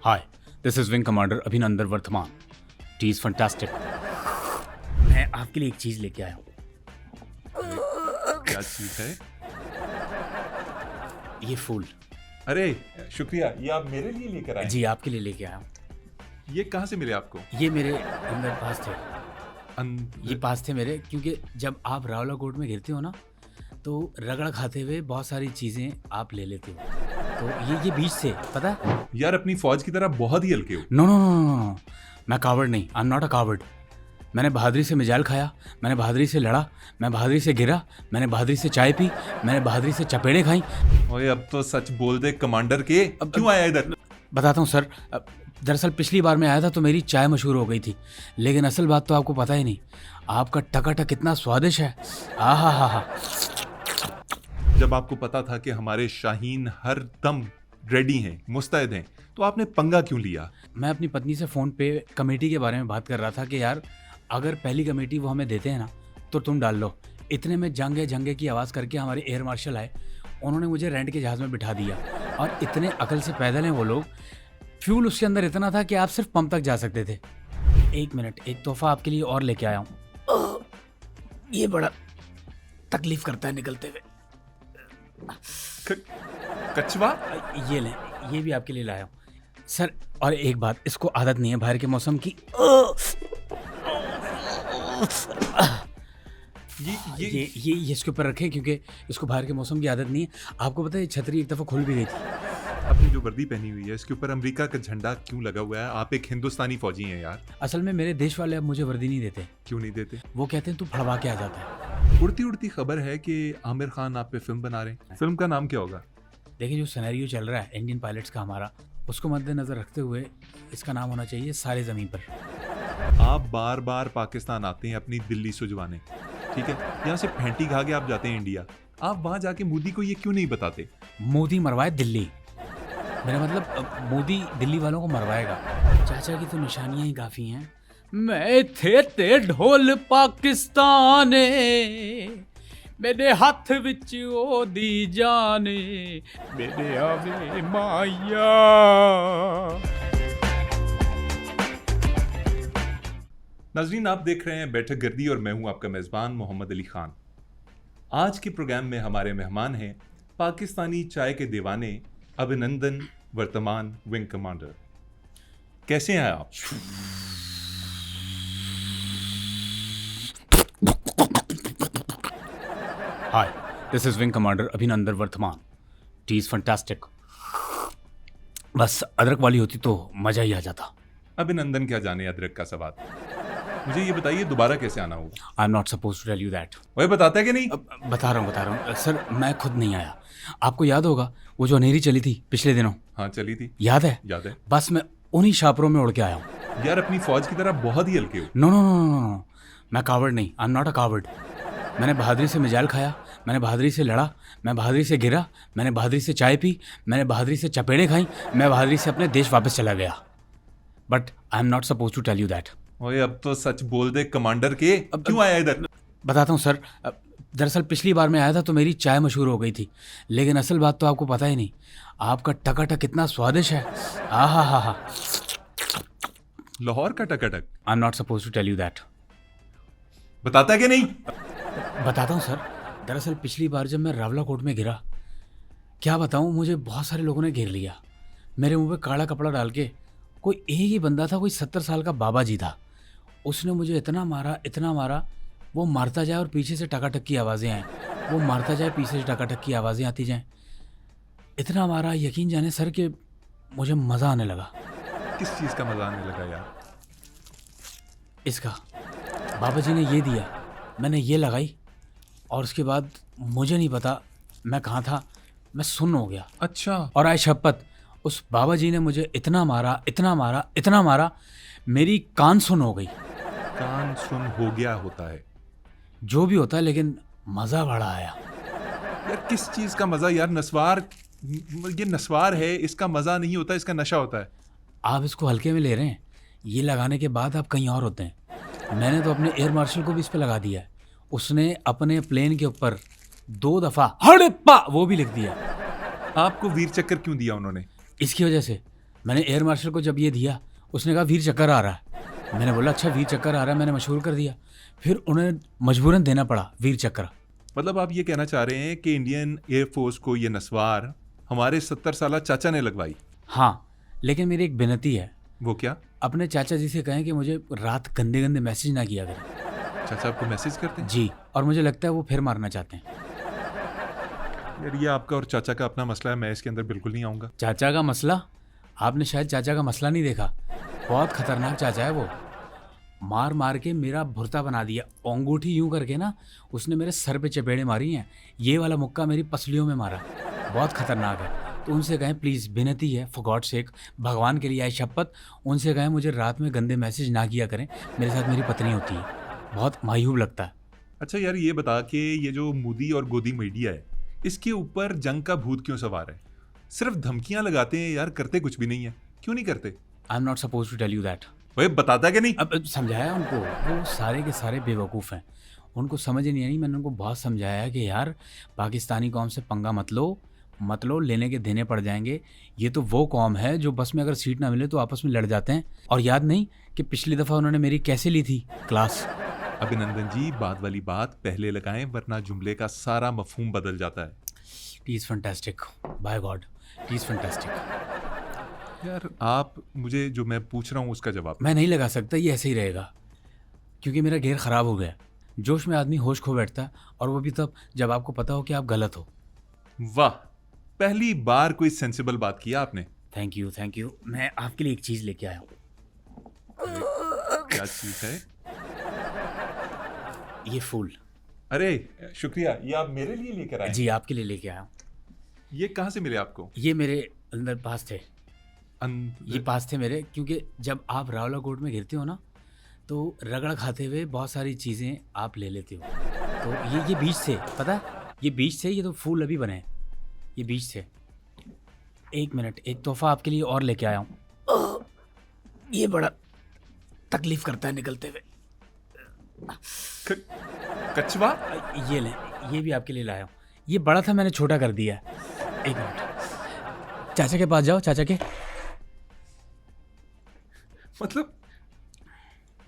Hi, this is wing commander अभिनंदन वर्तमान। T is fantastic. मैं आपके लिए एक चीज लेके आया हूँ। क्या चीज है? ये फूल। अरे शुक्रिया, ये आप मेरे लिए लेकर आए? जी, आपके लिए लेके आया हूँ। ये कहाँ से मिले आपको? ये मेरे अंदर पास थे। ये अंदर? पास थे मेरे, क्योंकि जब आप रावला कोट में गिरते हो ना, तो रगड़ खाते हुए बहुत सारी चीजें आप ले लेते हो। तो ये बीच से पता है। यार अपनी फौज की तरह बहुत ही हल्के हो। No no no no no, मैं कावर्ड नहीं, I am not a coward. मैंने बहादुरी से मिजाइल खाया, मैंने बहादुरी से लड़ा, मैं बहादुरी से गिरा, मैंने बहादुरी से चाय पी, मैंने बहादुरी से चपेड़े खाई। ओए अब तो सच बोल दे कमांडर के, अब क्यों आया इधर? बताता हूँ सर। दरअसल पिछली बार मैं आया था तो मेरी चाय मशहूर हो गई थी, लेकिन असल बात तो आपको पता ही नहीं। आपका टकाटक कितना स्वादिष्ट है। आहा हा हा। जब आपको पता था कि हमारे शाहीन हर दम रेडी हैं, मुस्तैद हैं, तो आपने पंगा क्यों लिया? मैं अपनी पत्नी से फ़ोन पे कमेटी के बारे में बात कर रहा था कि यार अगर पहली कमेटी वो हमें देते हैं ना तो तुम डाल लो। इतने में जंगे जंगे की आवाज़ करके हमारे एयर मार्शल आए, उन्होंने मुझे रेंट के जहाज़ में बिठा दिया। और इतने अकल से पैदल हैं वो लोग। फ्यूल उसके अंदर इतना था कि आप सिर्फ पंप तक जा सकते थे। एक मिनट, एक तोहफा आपके लिए और लेके आया हूँ। ये बड़ा तकलीफ करता है निकलते हुए। कछवा? ये लें, ये भी आपके लिए लाया हूँ सर। और एक बात, इसको आदत नहीं है बाहर के मौसम की। ये इसके ऊपर रखें, क्योंकि इसको बाहर के मौसम की आदत नहीं है। आपको पता है ये छतरी एक दफ़ा खुल भी गई थी। आपने जो वर्दी पहनी हुई है इसके ऊपर अमेरिका का झंडा क्यों लगा हुआ है? आप एक हिंदुस्तानी फौजी हैं यार। असल में मेरे देश वाले अब मुझे वर्दी नहीं देते। क्यों नहीं देते? वो कहते हैं तू फड़वा के आ जाता है। उड़ती उड़ती खबर है कि आमिर खान आप पे फिल्म बना रहे हैं। फिल्म का नाम क्या होगा? देखिए, जो सिनेरियो चल रहा है इंडियन पायलट्स का हमारा, उसको मद्देनजर रखते हुए इसका नाम होना चाहिए सारे ज़मीन पर। आप बार बार पाकिस्तान आते हैं अपनी दिल्ली सुजवाने, ठीक है? यहाँ से फेंटी खा के आप जाते हैं इंडिया। आप वहाँ जाके मोदी को ये क्यों नहीं बताते? मोदी मरवाए दिल्ली। मेरा मतलब मोदी दिल्ली वालों को मरवाएगा। चाचा की तो निशानियां ही काफ़ी हैं। मैं थे ते ढोल पाकिस्ताने, मेरे हाथ विच ओ दी जाने, मेरे आवे माया। नाजरीन, आप देख रहे हैं बैठक गर्दी और मैं हूं आपका मेजबान मोहम्मद अली खान। आज के प्रोग्राम में हमारे मेहमान हैं पाकिस्तानी चाय के दीवाने अभिनंदन वर्तमान विंग कमांडर। कैसे हैं आप? हाय, दिस इज विंग कमांडर अभिनंदन वर्तमान। T is fantastic. बस अदरक वाली होती तो मजा ही आ जाता। अभिनंदन क्या जाने अदरक का सवाद। मुझे ये बताइए दोबारा कैसे आना होगा? I am not suppose to tell you that. वही बताता है कि नहीं? बता रहा हूँ सर, मैं खुद नहीं आया। आपको याद होगा वो जो अंधेरी चली थी पिछले दिनों? हाँ चली थी। याद है? याद है। बस मैं उन्हीं शापरों में उड़ के आया हूँ। यार अपनी फौज की तरह बहुत ही हल्के हो। No no no no no, मैं कावर्ड नहीं, I am not a coward. मैंने बहादुरी से मिजाइल खाया, मैंने बहादुरी से लड़ा, मैं बहादुरी से गिरा, मैंने बहादुरी से चाय पी, मैंने बहादुरी से चपेड़े खाई, मैं बहादुरी से अपने देश वापस चला गया। But I am not suppose to tell you that. ओए अब तो सच बोल दे कमांडर के, अब क्यों आया इधर? बताता हूँ सर। दरअसल पिछली बार मैं आया था तो मेरी चाय मशहूर हो गई थी, लेकिन असल बात तो आपको पता ही नहीं। आपका टकाटक कितना स्वादिष्ट है। आहा हा हा। लाहौर का टकाटक? I am not suppose to tell you that. बताता है कि नहीं? बताता हूँ सर। दरअसल पिछली बार जब मैं रावला कोट में गिरा, क्या बताऊँ, मुझे बहुत सारे लोगों ने घेर लिया। मेरे मुंह पे काला कपड़ा डाल के कोई एक ही बंदा था, कोई 70 साल का बाबा जी था। उसने मुझे इतना मारा, वो मारता जाए और पीछे से टकाटक की आवाज़ें आएँ, वो मारता जाए पीछे से टकाटक की आवाज़ें आती जाएँ। इतना मारा, यकीन जाने सर, कि मुझे मज़ा आने लगा। किस चीज का मजा आने लगा यार? इसका बाबा जी ने ये दिया, मैंने ये लगाई, और उसके बाद मुझे नहीं पता मैं कहाँ था, मैं सुन्न हो गया। अच्छा। और आज शपथ, उस बाबा जी ने मुझे इतना मारा, मेरी कान सुन हो गई। कान सुन हो गया होता है जो भी होता है, लेकिन मज़ा बड़ा आया। यार। किस चीज का मजा यार? नस्वार, ये नस्वार है, इसका मजा नहीं होता, इसका नशा होता है। आप इसको हल्के में ले रहे हैं, ये लगाने के बाद आप कहीं और होते हैं। मैंने तो अपने एयर मार्शल को भी इस पे लगा दिया है। उसने अपने प्लेन के ऊपर 2 दफ़ा हड़प्पा वो भी लिख दिया। आपको वीर चक्कर क्यों दिया उन्होंने? इसकी वजह से मैंने एयर मार्शल को जब ये दिया, उसने कहा वीर चक्कर आ रहा है। मैंने बोला अच्छा वीर चक्कर आ रहा है, मैंने मशहूर कर दिया। फिर उन्हें मजबूरन देना पड़ा वीर चक्कर। मतलब आप ये कहना चाह रहे हैं कि इंडियन एयरफोर्स को ये नस्वार हमारे 70 साला चाचा ने लगवाई? हाँ, लेकिन मेरी एक विनती है, वो क्या? अपने चाचा जी से कहें कि मुझे रात गंदे गंदे मैसेज ना किया करें। चाचा आपको मैसेज करते हैं? जी, और मुझे लगता है वो फिर मारना चाहते हैं। यार ये आपका और चाचा का अपना मसला है, मैं इसके अंदर बिल्कुल नहीं आऊँगा। चाचा का मसला? आपने शायद चाचा का मसला नहीं देखा। बहुत खतरनाक चाचा है वो। मार मार के मेरा भुर्ता बना दिया। अंगूठी यूं करके ना उसने मेरे सर पे चपेड़े मारी हैं। ये वाला मुक्का मेरी पसलियों में मारा। बहुत खतरनाक है। तो उनसे कहें प्लीज़, विनती है, फॉर गॉड सेक, भगवान के लिए आई शपथ, उनसे कहें मुझे रात में गंदे मैसेज ना किया करें। मेरे साथ मेरी पत्नी होती है, बहुत मायूब लगता है। अच्छा यार ये बता कि ये जो मोदी और गोदी मीडिया है, इसके ऊपर जंग का भूत क्यों सवार है? सिर्फ धमकियां लगाते हैं यार, करते कुछ भी नहीं है। क्यों नहीं करते? I am not suppose to tell you that. भाई बताता कि नहीं? अब समझाया उनको, वो सारे के सारे बेवकूफ़ हैं, उनको समझ ही नहीं आई। मैंने उनको बहुत समझाया कि यार पाकिस्तानी कौम से पंगा मत लो, लेने के देने पड़ जाएंगे। ये तो वो कौम है जो बस में अगर सीट ना मिले तो आपस में लड़ जाते हैं। और याद नहीं कि पिछली दफ़ा उन्होंने मेरी कैसे ली थी क्लास? अभिनंदन जी, बाद वाली बात पहले लगाएं वरना जुमले का सारा मफहूम बदल जाता है। It is fantastic, by God, it is fantastic. यार आप मुझे जो मैं पूछ रहा हूँ उसका जवाब। मैं नहीं लगा सकता, ये ऐसे ही रहेगा, क्योंकि मेरा गेयर ख़राब हो गया। जोश में आदमी होश खो बैठता है, और वो भी तब जब आपको पता हो कि आप गलत हो। वाह, पहली बार कोई सेंसिबल बात किया आपने। Thank you. मैं आपके लिए एक चीज़ लेके आया हूँ। क्या चीज है? ये फूल। अरे शुक्रिया, ये आप मेरे लिए लेकर आए? जी, आपके लिए लेके आया हूँ। ये कहाँ से मिले आपको? ये मेरे अंदर पास थे, अंदर? ये पास थे मेरे, क्योंकि जब आप रावला कोर्ट में गिरते हो ना तो रगड़ खाते हुए बहुत सारी चीज़ें आप ले लेते हो। तो ये बीज थे, पता है, ये बीज थे, ये तो फूल अभी बने हैं, ये बीज थे। एक मिनट, एक तोहफा आपके लिए और लेके आया हूँ। ये बड़ा तकलीफ करता है निकलते हुए। कछवा? ये लें, ये भी आपके लिए लाया हूँ। ये बड़ा था, मैंने छोटा कर दिया है। एक मिनट, चाचा के पास जाओ, चाचा के। मतलब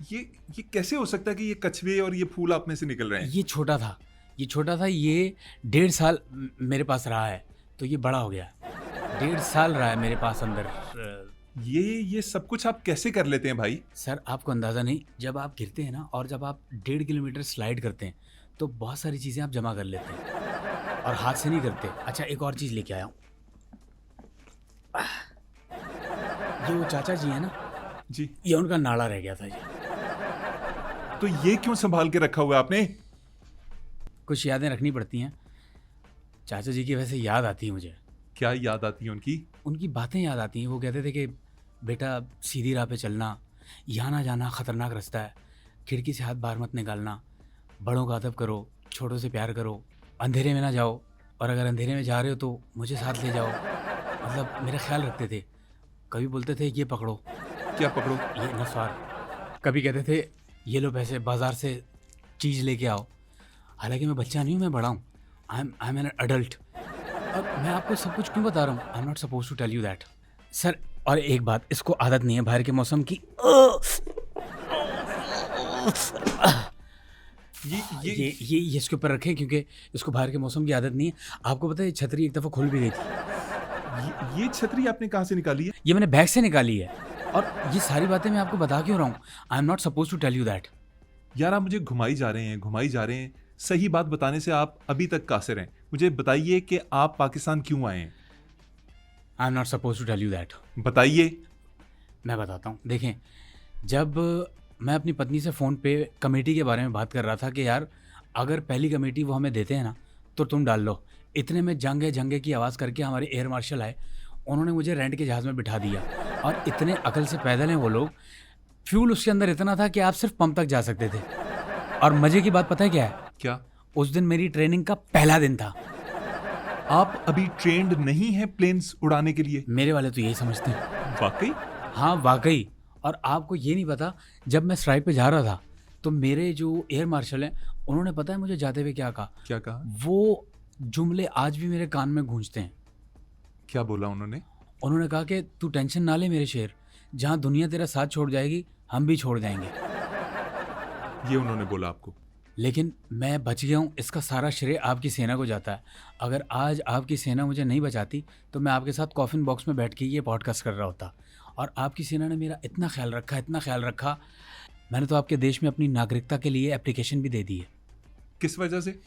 ये कैसे हो सकता है कि ये कछवे और ये फूल आप में से निकल रहे हैं? ये छोटा था, ये 1.5 साल मेरे पास रहा है, तो ये बड़ा हो गया। 1.5 साल रहा है मेरे पास अंदर। ये सब कुछ आप कैसे कर लेते हैं भाई? सर आपको अंदाज़ा नहीं, जब आप गिरते हैं ना और जब आप 1.5 किलोमीटर स्लाइड करते हैं तो बहुत सारी चीज़ें आप जमा कर लेते हैं, और हाथ से नहीं करते। अच्छा, एक और चीज़ लेके आया हूँ। ये वो चाचा जी हैं ना जी, ये उनका नाड़ा रह गया था जी। तो ये क्यों संभाल के रखा हुआ है आपने? कुछ यादें रखनी पड़ती हैं चाचा जी की, वैसे याद आती है मुझे। क्या याद आती है उनकी? उनकी बातें याद आती हैं। वो कहते थे कि बेटा सीधी राह पे चलना, यहाँ ना जाना, ख़तरनाक रास्ता है, खिड़की से हाथ बाहर मत निकालना, बड़ों का अदब करो, छोटों से प्यार करो, अंधेरे में ना जाओ, और अगर अंधेरे में जा रहे हो तो मुझे साथ ले जाओ। मतलब मेरा ख्याल रखते थे। कभी बोलते थे ये पकड़ो, क्या पकड़ो? ये नस्वार। कभी कहते थे ये लो पैसे, बाज़ार से चीज़ लेके आओ। हालांकि मैं बच्चा नहीं हूँ, मैं बड़ा हूँ। I am an adult. और मैं आपको सब कुछ क्यों बता रहा हूँ? I am not suppose to tell you that sir. और एक बात, इसको आदत नहीं है बाहर के मौसम की। ये इसके ऊपर रखें, क्योंकि इसको बाहर के मौसम की आदत नहीं है। आपको पता है ये छतरी एक दफ़ा खुल भी गई थी। ये छतरी आपने कहाँ से निकाली है? ये मैंने बैग से निकाली है। और ये सारी बातें मैं आपको बता क्यों रहा हूँ? I am not suppose to tell you that. यार आप मुझे घुमाई जा रहे हैं। सही बात बताने से आप अभी तक कासिर हैं। मुझे बताइए कि आप पाकिस्तान क्यों आए हैं? I am not suppose to tell you that. बताइए। मैं बताता हूँ। देखें, जब मैं अपनी पत्नी से फ़ोन पे कमेटी के बारे में बात कर रहा था कि यार अगर पहली कमेटी वो हमें देते हैं ना तो तुम डाल लो, इतने में जंगे की आवाज़ करके हमारे एयर मार्शल आए। उन्होंने मुझे रेंट के जहाज़ में बिठा दिया, और इतने अकल से पैदल हैं वो लोग। फ्यूल उसके अंदर इतना था कि आप सिर्फ पंप तक जा सकते थे। और मज़े की बात पता है क्या है? क्या? उस दिन मेरी ट्रेनिंग का पहला दिन था। आप अभी ट्रेंड नहीं हैं प्लेन्स उड़ाने के लिए? मेरे वाले तो यही समझते हैं। वाकई? हाँ वाकई। और आपको ये नहीं पता, जब मैं स्ट्राइक पे जा रहा था तो मेरे जो एयर मार्शल हैं उन्होंने पता है मुझे जाते हुए क्या कहा? क्या कहा? वो जुमले आज भी मेरे कान में गूंजते हैं। क्या बोला उन्होंने? उन्होंने कहा कि तू टेंशन ना ले मेरे शेर, जहाँ दुनिया तेरा साथ छोड़ जाएगी हम भी छोड़ जाएंगे। ये उन्होंने बोला आपको? लेकिन मैं बच गया हूँ, इसका सारा श्रेय आपकी सेना को जाता है। अगर आज आपकी सेना मुझे नहीं बचाती तो मैं आपके साथ कॉफिन बॉक्स में बैठ के ये पॉडकास्ट कर रहा होता। और आपकी सेना ने मेरा इतना ख्याल रखा, इतना ख्याल रखा, मैंने तो आपके देश में अपनी नागरिकता के लिए एप्लीकेशन भी दे दी है। किस वजह से?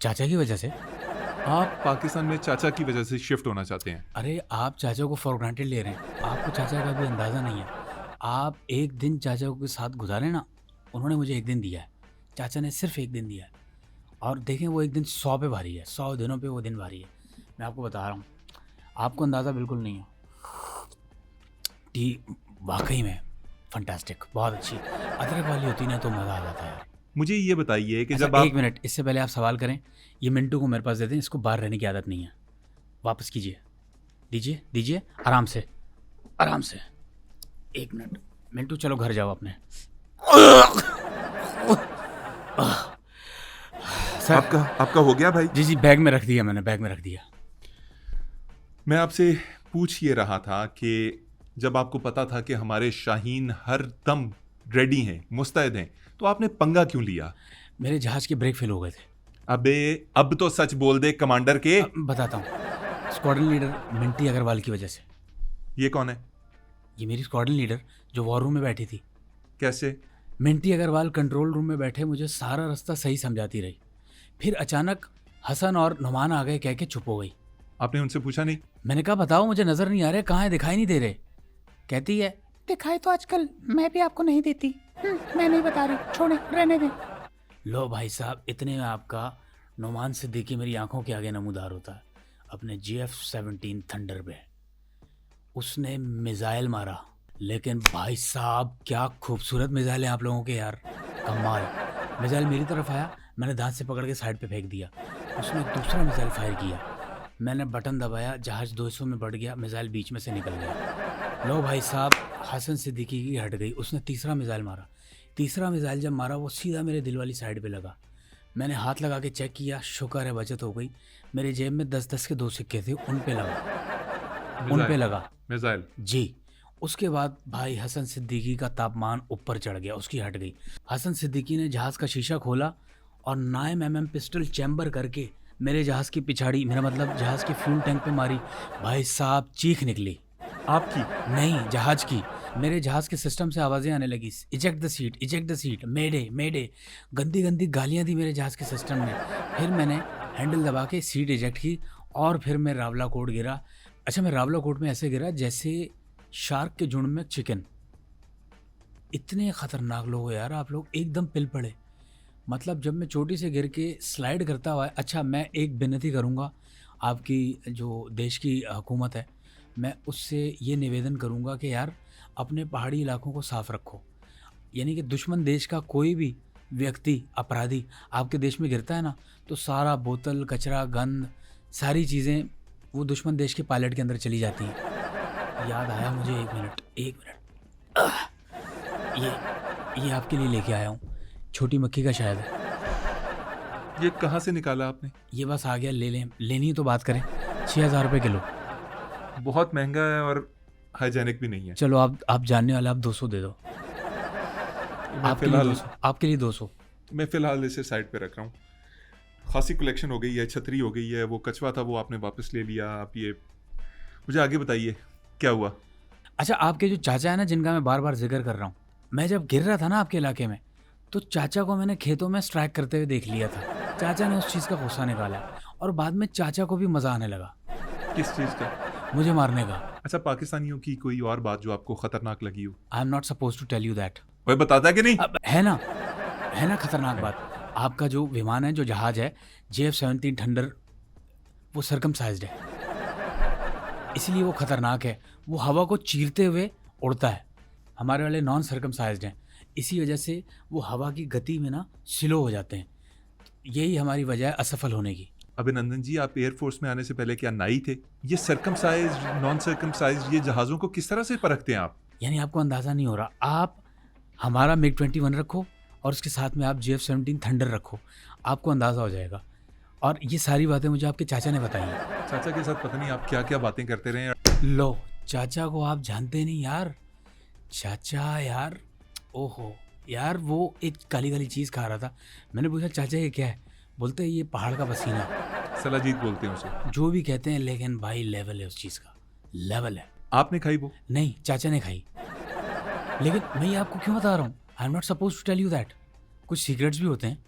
चाचा की वजह से। आप पाकिस्तान में चाचा की वजह से शिफ्ट होना चाहते हैं? अरे आप चाचा को फॉर ग्रांटेड ले रहे हैं, आपको चाचा का भी अंदाज़ा नहीं है। आप एक दिन चाचा के साथ गुजारे ना, उन्होंने मुझे एक दिन दिया है, चाचा ने सिर्फ एक दिन दिया है। और देखें वो एक दिन 100 पे भारी है, 100 दिनों पे वो दिन भारी है। मैं आपको बता रहा हूँ, आपको अंदाज़ा बिल्कुल नहीं है। टी वाकई में फंटास्टिक, बहुत अच्छी। अदरक वाली होती ना तो मज़ा आ जाता है यार। मुझे ये बताइए कि अच्छा, जब आप... एक मिनट, इससे पहले आप सवाल करें, ये मिंटू को मेरे पास दे दें, इसको बाहर रहने की आदत नहीं है। वापस कीजिए, दीजिए दीजिए, आराम से आराम से। एक मिनट मिंटू, चलो घर जाओ अपने। सर आपका हो गया भाई? जी जी, बैग में रख दिया मैंने, बैग में रख दिया। मैं आपसे पूछ ये रहा था कि जब आपको पता था कि हमारे शाहीन हर दम रेडी हैं, मुस्तैद हैं, तो आपने पंगा क्यों लिया? मेरे जहाज के ब्रेक फेल हो गए थे। अबे अब तो सच बोल दे कमांडर के। बताता हूँ, स्क्वाड्रन लीडर मिंटी अग्रवाल की वजह से। ये कौन है? ये मेरी स्क्वाड्रन लीडर जो वॉर रूम में बैठी थी। कैसे? मिंटी अग्रवाल कंट्रोल रूम में बैठे मुझे सारा रास्ता सही समझाती रही, फिर अचानक हसन और नुमान आ गए, कह के चुप हो गई। आपने उनसे पूछा नहीं? मैंने कहा बताओ, मुझे नजर नहीं आ रहे, कहाँ है, दिखाई नहीं दे रहे। कहती है दिखाई तो आजकल मैं भी आपको नहीं देती। मैं नहीं बता रही, छोड़े, रहने दें। लो भाई साहब, इतने में आपका नुमान सिद्दीकी मेरी आंखों के आगे नमूदार होता है अपने GF-17 थंडर पे। उसने मिसाइल मारा, लेकिन भाई साहब क्या खूबसूरत मिसाइल है आप लोगों के यार, कमाल। मिसाइल मेरी तरफ आया, मैंने दांत से पकड़ के साइड पे फेंक दिया। उसने एक दूसरा मिसाइल फायर किया, मैंने बटन दबाया, जहाज 200 में बढ़ गया, मिसाइल बीच में से निकल गया। लो भाई साहब, हसन सिद्दीकी की हट गई। उसने तीसरा मिसाइल मारा, तीसरा मिसाइल जब मारा वो सीधा मेरे दिल वाली साइड पे लगा। मैंने हाथ लगा के चेक किया, शुक्र है बचत हो गई। मेरे जेब में 10-10 के 2 सिक्के थे, उन पे लगा मिसाइल जी। उसके बाद भाई हसन सिद्दीकी का तापमान ऊपर चढ़ गया, उसकी हट गई। हसन सिद्दीकी ने जहाज़ का शीशा खोला और 9mm पिस्टल चैम्बर करके मेरे जहाज़ की पिछाड़ी, मेरा मतलब जहाज़ के फ्यूल टैंक पे मारी। भाई साहब चीख निकली। आपकी नहीं, जहाज़ की। मेरे जहाज़ के सिस्टम से आवाज़ें आने लगी, eject the seat, eject the seat, mayday mayday. गंदी गंदी गालियाँ दी मेरे जहाज़ के सिस्टम ने। फिर मैंने हैंडल दबा के सीट इजेक्ट की और फिर मैं रावला कोट गिरा। अच्छा, मैं रावला कोट में ऐसे गिरा जैसे शार्क के झुंड में चिकन। इतने ख़तरनाक लोग हो यार आप लोग, एकदम पिल पड़े। मतलब जब मैं चोटी से गिर के स्लाइड करता हुआ, अच्छा मैं एक विनती करूँगा आपकी जो देश की हुकूमत है, मैं उससे ये निवेदन करूँगा कि यार अपने पहाड़ी इलाकों को साफ़ रखो। यानी कि दुश्मन देश का कोई भी व्यक्ति, अपराधी आपके देश में गिरता है ना, तो सारा बोतल, कचरा, गंद, सारी चीज़ें वो दुश्मन देश के पायलट के अंदर चली जाती हैं। याद आया मुझे, एक मिनट। ये आपके लिए लेके आया हूँ, छोटी मक्खी का शायद है। ये कहाँ से निकाला आपने? ये बस आ गया, ले लें, लेनी तो बात करें। 6,000 रुपये किलो। बहुत महंगा है और हाइजेनिक भी नहीं है। चलो आप जानने वाले, आप 200 दे दो। आपके लिए 200। मैं फिलहाल इसे साइड पे रख रहा हूँ। खासी कलेक्शन हो गई है, छतरी हो गई है, वो कछवा था वो आपने वापस ले लिया। आप ये मुझे आगे बताइए क्या हुआ? अच्छा, आपके जो चाचा है ना, जिनका मैं बार बार जिक्र कर रहा हूँ, मैं जब गिर रहा था ना आपके इलाके में, तो चाचा को मैंने खेतों में स्ट्राइक करते हुए देख लिया था। चाचा ने उस चीज़ का गुस्सा निकाला और बाद में चाचा को भी मज़ा आने लगा। किस चीज़ का? मुझे मारने का। अच्छा, पाकिस्तानियों की कोई और बात जो आपको खतरनाक लगी हो? I am not suppose to tell you that. वही बताता है कि नहीं? है ना खतरनाक बात। आपका जो विमान है, जो जहाज है JF-17 थंडर, वो सर्कमसाइज्ड है, इसलिए वो खतरनाक है। वो हवा को चीरते हुए उड़ता है, हमारे वाले नॉन सर्कमसाइज्ड हैं, इसी वजह से वो हवा की गति में ना स्लो हो जाते हैं। यही हमारी वजह है असफल होने की। अभिनंदन जी, आप एयरफोर्स में आने से पहले क्या नाई थे? ये सर्कमसाइज, नॉन सर्कमसाइज, ये जहाज़ों को किस तरह से परखते हैं आप? यानी आपको अंदाज़ा नहीं हो रहा। आप हमारा MiG-21 रखो और उसके साथ में आप JF-17 थंडर रखो, आपको अंदाज़ा हो जाएगा। और ये सारी बातें मुझे आपके चाचा ने बताई हैं। चाचा के साथ पता नहीं आप क्या क्या बातें करते रहे हैं। लो, चाचा को आप जानते नहीं यार। चाचा यार, ओहो यार, वो एक काली काली चीज़ खा रहा था। मैंने पूछा चाचा ये क्या है? बोलते हैं ये पहाड़ का पसीना। सलाजीत बोलते हैं उसे। जो भी कहते हैं, लेकिन भाई लेवल है उस चीज़ का, लेवल है। आपने खाई वो? नहीं, चाचा ने खाई। लेकिन मैं ये आपको क्यों बता रहा हूँ? I am not suppose to tell you that. कुछ सीक्रेट्स भी होते हैं।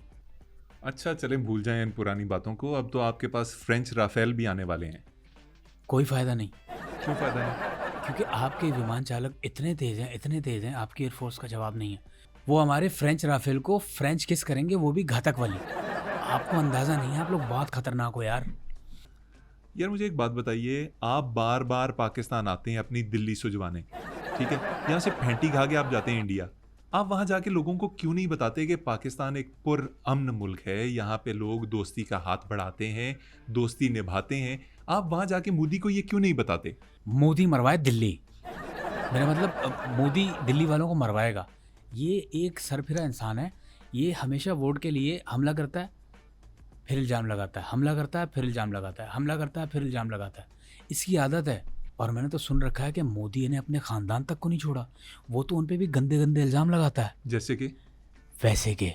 अच्छा चलें, भूल जाएं इन पुरानी बातों को। अब तो आपके पास फ्रेंच राफेल भी आने वाले हैं। कोई फ़ायदा नहीं, क्यों फायदा नहीं? क्योंकि आपके विमान चालक इतने तेज़ हैं, इतने तेज़ हैं, आपकी एयरफोर्स का जवाब नहीं है। वो हमारे फ्रेंच राफेल को फ्रेंच किस करेंगे, वो भी घातक वाली। आपको अंदाज़ा नहीं है, आप लोग बहुत खतरनाक हो यार। यार मुझे एक बात बताइए, आप बार बार पाकिस्तान आते हैं अपनी दिल्ली सुजवाने, ठीक है, यहाँ से फेंटी खा के आप जाते हैं इंडिया। आप वहाँ जाके लोगों को क्यों नहीं बताते कि पाकिस्तान एक पुरअमन मुल्क है, यहाँ पे लोग दोस्ती का हाथ बढ़ाते हैं, दोस्ती निभाते हैं। आप वहाँ जाके मोदी को ये क्यों नहीं बताते? मोदी मरवाए दिल्ली, मेरा मतलब मोदी दिल्ली वालों को मरवाएगा। ये एक सरफिरा इंसान है। ये हमेशा वोट के लिए हमला करता है, फिर इल्ज़ाम लगाता है, हमला करता है, फिर इल्ज़ाम लगाता है, हमला करता है, फिर इल्ज़ाम लगाता है। इसकी आदत है। और मैंने तो सुन रखा है कि मोदी ने अपने ख़ानदान तक को नहीं छोड़ा। वो तो उन पे भी गंदे गंदे इल्ज़ाम लगाता है। जैसे कि वैसे के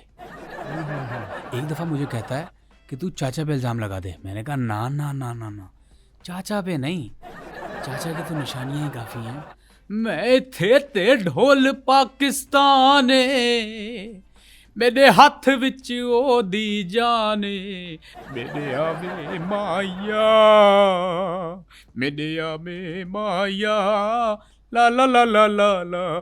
एक दफ़ा मुझे कहता है कि तू चाचा पे इल्ज़ाम लगा दे। मैंने कहा ना ना ना ना ना, चाचा पे नहीं। चाचा की तो निशानियाँ ही काफ़ी हैं। मैं थे ते ढोल पाकिस्ताने, मेरे हथ विच ओ दी जाने, मेरे आवे माया, मेरे आवे माया, ला ला ला ला ला ला।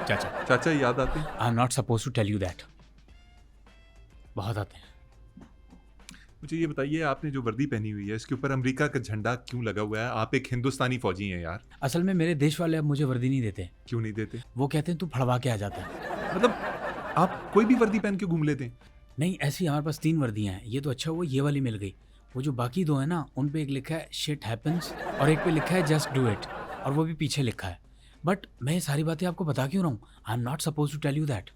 चाचा, चाचा याद आते हैं? I am not suppose to tell you that. बहुत आते हैं। मुझे ये बताइए, आपने जो वर्दी पहनी हुई है इसके ऊपर अमेरिका का झंडा क्यों लगा हुआ है? आप एक हिंदुस्तानी फौजी हैं यार। असल में मेरे देश वाले अब मुझे वर्दी नहीं देते। क्यों नहीं देते? वो कहते हैं तू फड़वा के आ जाता है। मतलब आप कोई भी वर्दी पहन के घूम लेते हैं? नहीं, ऐसी हमारे पास 3 वर्दियाँ हैं। ये तो अच्छा हुआ ये वाली मिल गई। वो जो बाकी 2 हैं ना, उन पे एक लिखा है शिट हैपेंस और एक पे लिखा है जस्ट डू इट, और वो भी पीछे लिखा है। बट मैं ये सारी बातें आपको बता क्यों रहा हूँ? I am not suppose to tell you that.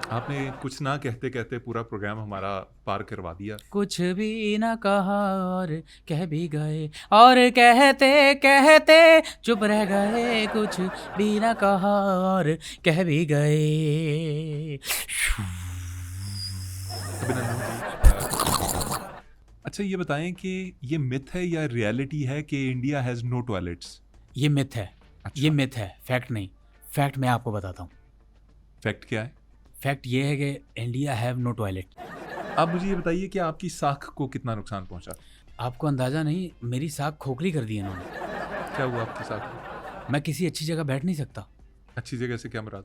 आपने कुछ ना कहते कहते पूरा प्रोग्राम हमारा पार करवा दिया। कुछ भी ना कहा और कह भी गए, और कहते कहते चुप रह गए। कुछ भी ना कहा और कह भी गए। अभिनंदन जी। अच्छा ये बताएं कि ये मिथ है या रियलिटी है कि इंडिया हैज़ नो टॉयलेट्स? ये मिथ है। अच्छा। ये मिथ है, फैक्ट नहीं। फैक्ट मैं आपको बताता हूँ। फैक्ट क्या है? फैक्ट ये है कि इंडिया हैव नो टॉयलेट। आप मुझे ये बताइए कि आपकी साख को कितना नुकसान पहुंचा? आपको अंदाज़ा नहीं, मेरी साख खोखली कर दी इन्होंने। क्या हुआ आपकी साख को? मैं किसी अच्छी जगह बैठ नहीं सकता। अच्छी जगह से क्या मुराद?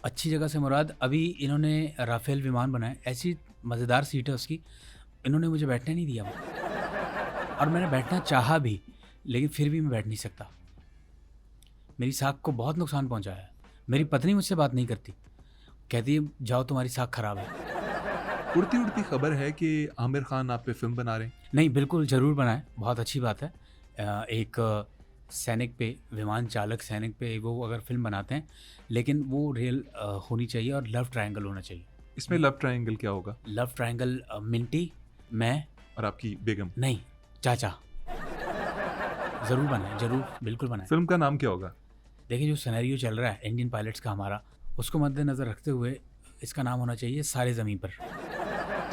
अच्छी जगह से मुराद, अभी इन्होंने राफेल विमान बनाए, ऐसी मज़ेदार सीट है उसकी, इन्होंने मुझे बैठने नहीं दिया। और मैंने बैठना चाहा भी, लेकिन फिर भी मैं बैठ नहीं सकता। मेरी साख को बहुत नुकसान पहुंचा है। मेरी पत्नी मुझसे बात नहीं करती, कहती है जाओ तुम्हारी साख खराब है। उड़ती उड़ती खबर है कि आमिर खान आप पे फिल्म बना रहे हैं। नहीं, बिल्कुल ज़रूर बनाए, बहुत अच्छी बात है। एक सैनिक पे, विमान चालक सैनिक पे वो अगर फिल्म बनाते हैं, लेकिन वो रियल होनी चाहिए और लव ट्रायंगल होना चाहिए। इसमें लव ट्रायंगल क्या होगा? लव ट्रायंगल मिंटी, मैं और आपकी बेगम? नहीं, चाचा। ज़रूर बनाए, ज़रूर, बिल्कुल बनाए। फिल्म का नाम क्या होगा? देखिए जो सिनेरियो चल रहा है इंडियन पायलट्स का हमारा, उसको मद्देनज़र रखते हुए इसका नाम होना चाहिए सारे ज़मीन पर।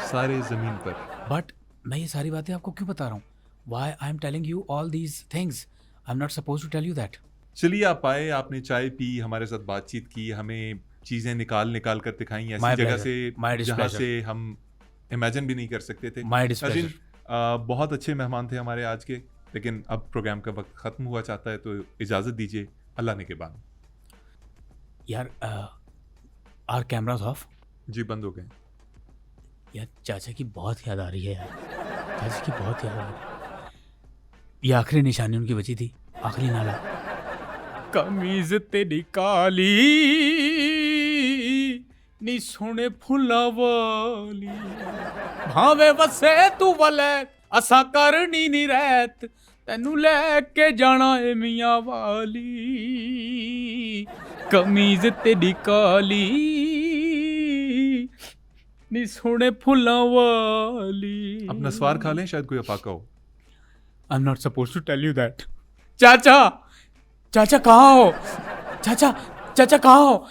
सारे ज़मीन पर। बट मैं ये सारी बातें आपको क्यों बता रहा हूँ? Why I am telling you all these things? I am not suppose to tell you that. चलिए आप आए, आपने चाय पी, हमारे साथ बातचीत की, हमें चीज़ें निकाल निकाल कर दिखाई ऐसी My जगह pleasure. My से जहाँ displeasure. से हम इमेजिन भी नहीं कर सकते थे। My displeasure. नाज़रीन, बहुत अच्छे मेहमान थे हमारे आज के, लेकिन अब प्रोग्राम का वक्त ख़त्म हुआ चाहता है, तो इजाज़त दीजिए। अल्लाह ने के बाद। यार आर कैमराज ऑफ। जी बंद हो गए। यार चाचा की बहुत याद आ रही है यार, चाचा की बहुत याद आ रही है। ये आखिरी निशानी उनकी बची थी, आखिरी नाला। कमीज तेरी काली नी सोने फुला वाली, भावे वसे तू वले असा करनी नी रहत, तेनू लेके जाना है मियां वाली। कमीज तेरी काली नी सोने फुला वाली। अपना स्वार खा लें, शायद कोई अफाका हो। I am not suppose to tell you that. चाचा, चाचा कहाँ हो? चाचा, चाचा कहाँ हो?